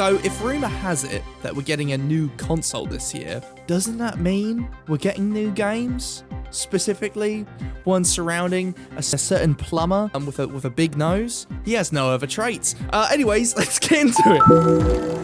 So if rumor has it that we're getting a new console this year, doesn't that mean we're getting new games? Specifically, one surrounding a certain plumber with a big nose. He has no other traits. Anyways, let's get into it.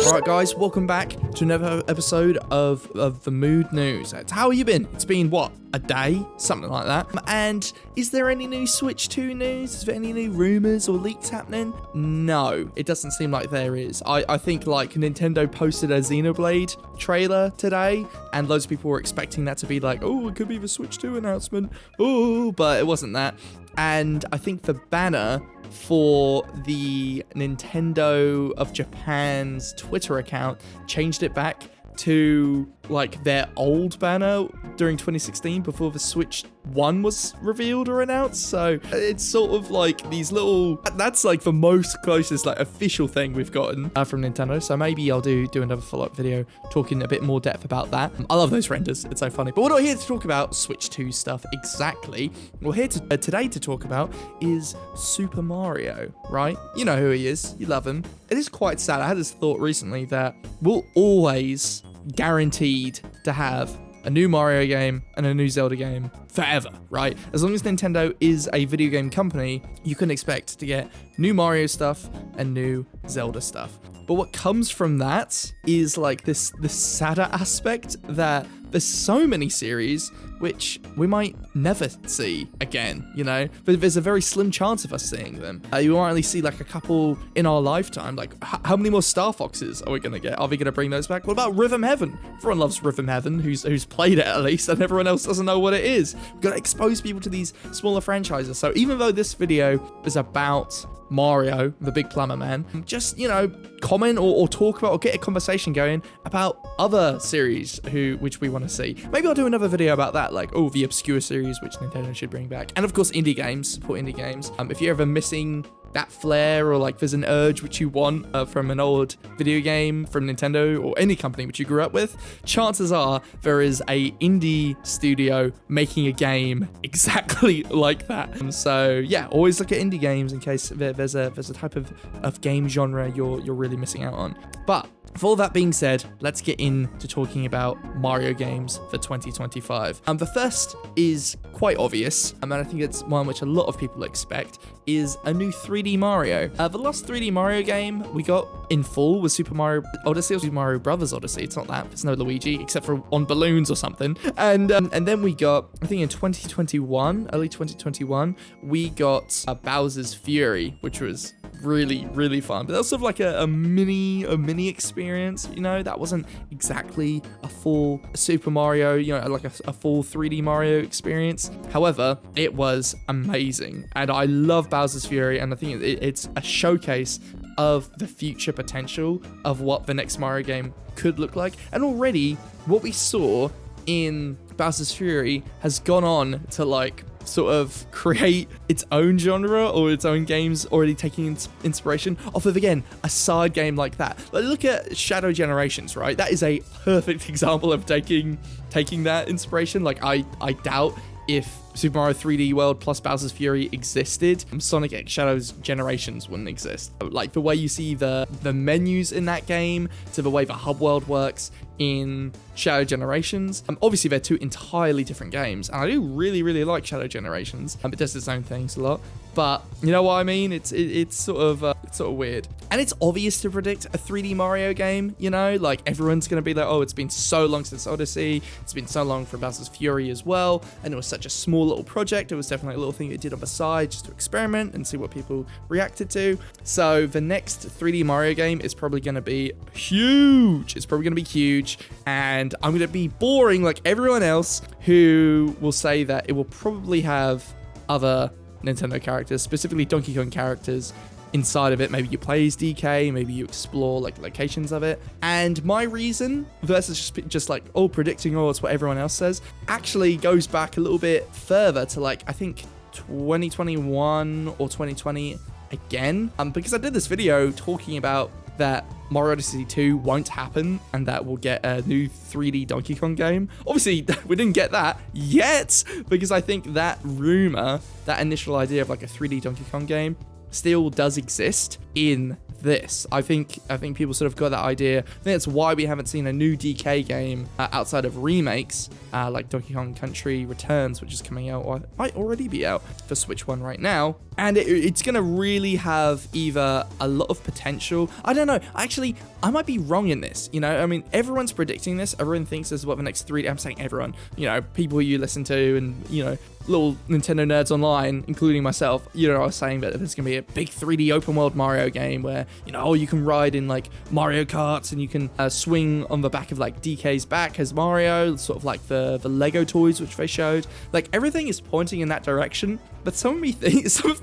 Alright guys, welcome back to another episode of the Mood News. How have you been? It's been, what, a day? Something like that. And is there any new Switch 2 news? Is there any new rumors or leaks happening? No, it doesn't seem like there is. I think like Nintendo posted a Xenoblade trailer today, and loads of people were expecting that to be like, oh, it could be the Switch 2 announcement. Oh, but it wasn't that. And I think the banner for the Nintendo of Japan's Twitter account changed it back to like their old banner during 2016 before the Switch 1 was revealed or announced. So it's sort of like these little, that's like the most closest like official thing we've gotten from Nintendo. So maybe I'll do another follow-up video talking a bit more depth about that. I love those renders, it's so funny. But we're not here to talk about Switch 2 stuff exactly. We're here today to talk about is Super Mario, right? You know who he is, you love him. It is quite sad. I had this thought recently that we'll always guaranteed to have a new Mario game and a new Zelda game forever, right? As long as Nintendo is a video game company, you can expect to get new Mario stuff and new Zelda stuff. But what comes from that is like this sadder aspect that there's so many series which we might never see again, you know? But there's a very slim chance of us seeing them. You might only see like a couple in our lifetime. Like, how many more Star Foxes are we gonna get? Are we gonna bring those back? What about Rhythm Heaven? Everyone loves Rhythm Heaven, who's played it at least, and everyone else doesn't know what it is. We've gotta expose people to these smaller franchises. So even though this video is about Mario, the big plumber man, just, you know, comment or talk about or get a conversation going about other series which we want to see. Maybe I'll do another video about that, like, oh, the obscure series which Nintendo should bring back. And of course, indie games, support indie games. If you're ever missing that flair, or like there's an urge which you want from an old video game from Nintendo or any company which you grew up with, chances are there is a indie studio making a game exactly like that. So yeah, always look at indie games in case there's a type of game genre you're really missing out on. But with all that being said, let's get into talking about Mario games for 2025. The first is quite obvious, and I think it's one which a lot of people expect, is a new 3D Mario. The last 3D Mario game we got in full was Super Mario Odyssey or Super Mario Brothers Odyssey. It's not that, it's no Luigi, except for on balloons or something. And then we got, I think in 2021, early 2021, we got Bowser's Fury, which was really, really fun. But that was sort of like a mini experience, you know? That wasn't exactly a full Super Mario, you know, like a full 3D Mario experience. However, it was amazing. And I love Bowser's Fury, and I think it's a showcase of the future potential of what the next Mario game could look like. And already, what we saw in Bowser's Fury has gone on to like sort of create its own genre or its own games, already taking inspiration off of, again, a side game like that. Like, look at Shadow Generations, right? That is a perfect example of taking that inspiration. Like, I doubt if Super Mario 3D World plus Bowser's Fury existed, Sonic X Shadows Generations wouldn't exist. Like, the way you see the menus in that game to the way the hub world works in Shadow Generations. Obviously, they're two entirely different games, and I do really, really like Shadow Generations. It does its own things a lot, but you know what I mean? It's sort of weird. And it's obvious to predict a 3D Mario game, you know? Like, everyone's gonna be like, oh, it's been so long since Odyssey, it's been so long for Bowser's Fury as well, and it was such a small little project. It was definitely a little thing it did on the side just to experiment and see what people reacted to. So the next 3D Mario game is probably gonna be huge. It's probably gonna be huge, and I'm gonna be boring like everyone else who will say that it will probably have other Nintendo characters, specifically Donkey Kong characters inside of it. Maybe you play as DK, maybe you explore like locations of it. And my reason versus just like, oh, predicting, oh, it's what everyone else says, actually goes back a little bit further to like, I think 2021 or 2020 again, because I did this video talking about that Mario Odyssey 2 won't happen and that we'll get a new 3D Donkey Kong game. Obviously, we didn't get that yet, because I think that rumor, that initial idea of like a 3D Donkey Kong game, still does exist in this. I think people sort of got that idea. I think that's why we haven't seen a new DK game outside of remakes like Donkey Kong Country Returns, which is coming out, or might already be out for Switch 1 right now. And it's going to really have either a lot of potential. I don't know. Actually, I might be wrong in this. You know, I mean, everyone's predicting this. Everyone thinks this is what the next 3D... I'm saying everyone. You know, people you listen to and, you know, little Nintendo nerds online, including myself, you know, I was saying that there's going to be a big 3D open world Mario game where, you know, oh, you can ride in like Mario Karts and you can swing on the back of like DK's back as Mario, sort of like the Lego toys which they showed. Like everything is pointing in that direction. But some of me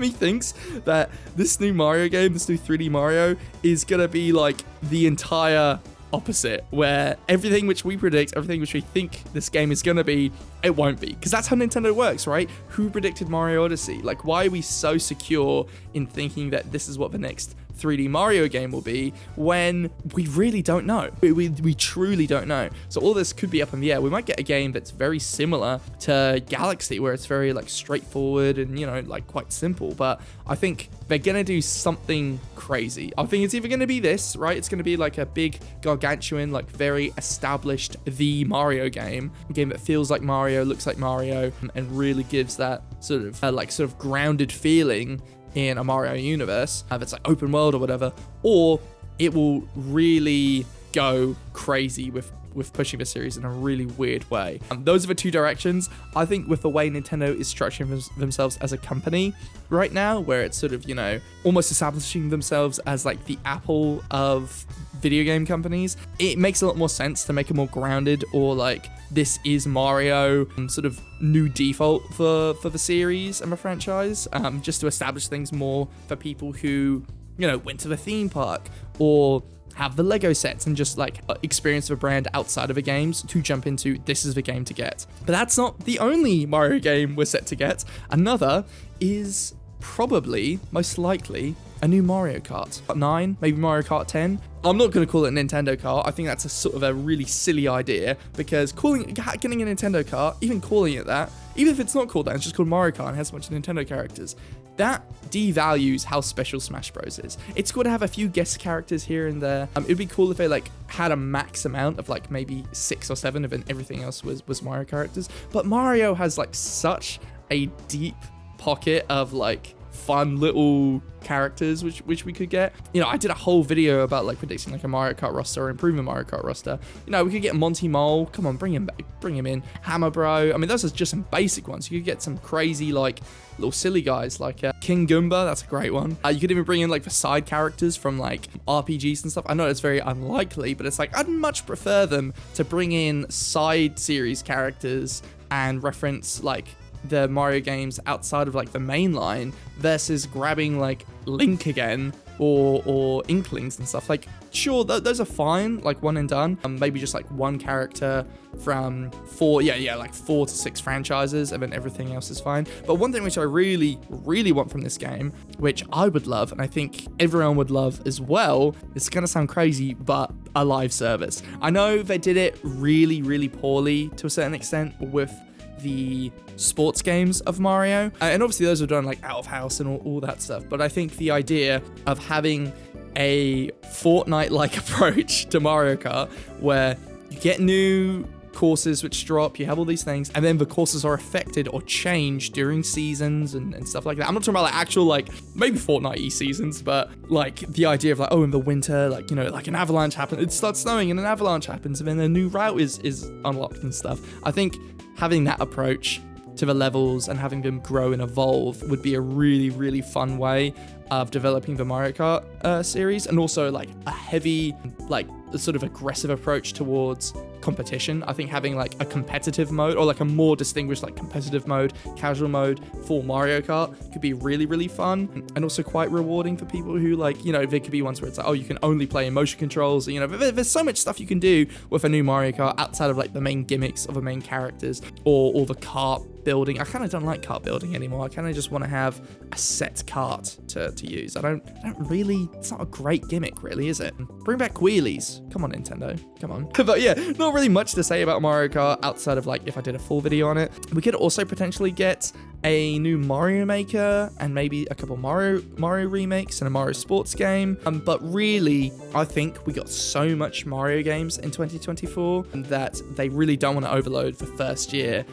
thinks that this new Mario game, this new 3D Mario, is going to be like the entire opposite, where everything which we predict, everything which we think this game is going to be, it won't be. Because that's how Nintendo works, right? Who predicted Mario Odyssey? Like, why are we so secure in thinking that this is what the next 3D Mario game will be when we really don't know? We truly don't know. So all this could be up in the air. We might get a game that's very similar to Galaxy, where it's very like straightforward and, you know, like quite simple. But I think they're gonna do something crazy. I think it's either gonna be this, right? It's gonna be like a big gargantuan, like very established the Mario game, a game that feels like Mario, looks like Mario, and really gives that sort of grounded feeling in a Mario universe, that's like open world or whatever, or it will really go crazy with pushing the series in a really weird way. Those are the two directions. I think with the way Nintendo is structuring themselves as a company right now, where it's sort of, you know, almost establishing themselves as like the Apple of video game companies, it makes a lot more sense to make it more grounded, or like this is Mario sort of new default for the series and the franchise, just to establish things more for people who, you know, went to the theme park or have the Lego sets and just like experience the brand outside of the games to jump into this is the game to get. But that's not the only Mario game we're set to get. Another is probably, most likely, a new Mario Kart 9, maybe Mario Kart 10. I'm not going to call it Nintendo Kart. I think that's a sort of a really silly idea, because getting a Nintendo Kart, even calling it that, even if it's not called that, it's just called Mario Kart and has a bunch of Nintendo characters, that devalues how special Smash Bros is. It's cool to have a few guest characters here and there. It'd be cool if they like had a max amount of like maybe 6 or 7 of it, and everything else was Mario characters. But Mario has like such a deep pocket of like fun little characters which we could get. You know, I did a whole video about like predicting like a Mario Kart roster or improving Mario Kart roster. You know, we could get Monty Mole. Come on, bring him back, bring him in. Hammer Bro. I mean, those are just some basic ones. You could get some crazy like little silly guys like King Goomba. That's a great one. You could even bring in like the side characters from like RPGs and stuff. I know it's very unlikely, but it's like I'd much prefer them to bring in side series characters and reference like the Mario games outside of like the main line, versus grabbing like Link again or Inklings and stuff. Like, sure, those are fine, like one and done. Maybe just like one character from 4 to 6 franchises, and then everything else is fine. But one thing which I really, really want from this game, which I would love, and I think everyone would love as well, it's gonna sound crazy, but a live service. I know they did it really, really poorly to a certain extent with the sports games of Mario, and obviously those are done like out of house and all that stuff, but I think the idea of having a Fortnite-like approach to Mario Kart, where you get new courses which drop, you have all these things, and then the courses are affected or changed during seasons and stuff like that. I'm not talking about like actual like maybe Fortnite-y seasons, but like the idea of like, oh, in the winter, like, you know, like an avalanche happens, it starts snowing and an avalanche happens, and then a new route is unlocked and stuff. I think having that approach to the levels and having them grow and evolve would be a really, really fun way of developing the Mario Kart series, and also like a heavy, like sort of aggressive approach towards competition. I think having like a competitive mode, or like a more distinguished like competitive mode, casual mode for Mario Kart could be really, really fun, and also quite rewarding for people who like, you know, there could be ones where it's like, oh, you can only play in motion controls, you know, there's so much stuff you can do with a new Mario Kart outside of like the main gimmicks of the main characters or the kart building. I kind of don't like kart building anymore. I kind of just want to have a set kart to use. I don't really, it's not a great gimmick really, is it? Bring back wheelies. Come on, Nintendo, come on. But yeah, not really much to say about Mario Kart outside of like if I did a full video on it. We could also potentially get a new Mario Maker and maybe a couple Mario remakes and a Mario sports game. But really, I think we got so much Mario games in 2024 that they really don't want to overload the first year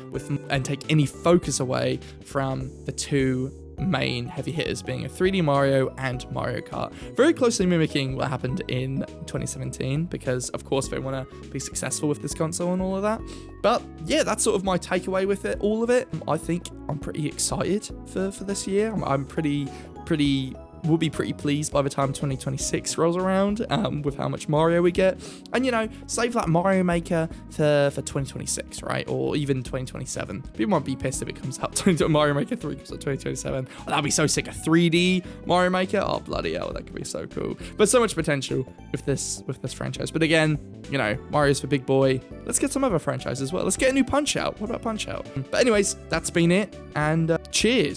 and take any focus away from the two main heavy hitters being a 3D Mario and Mario Kart, very closely mimicking what happened in 2017, because of course they want to be successful with this console and all of that. But yeah, that's sort of my takeaway with it, all of it. I think I'm pretty excited for this year. I'm we'll be pretty pleased by the time 2026 rolls around with how much Mario we get. And, you know, save that Mario Maker for 2026, right? Or even 2027. People might be pissed if it comes out Mario Maker 3 comes out 2027. Oh, that'd be so sick. A 3D Mario Maker? Oh, bloody hell, that could be so cool. But so much potential with this franchise. But again, you know, Mario's for big boy. Let's get some other franchises as well. Let's get a new Punch-Out. What about Punch-Out? But anyways, that's been it. And cheers.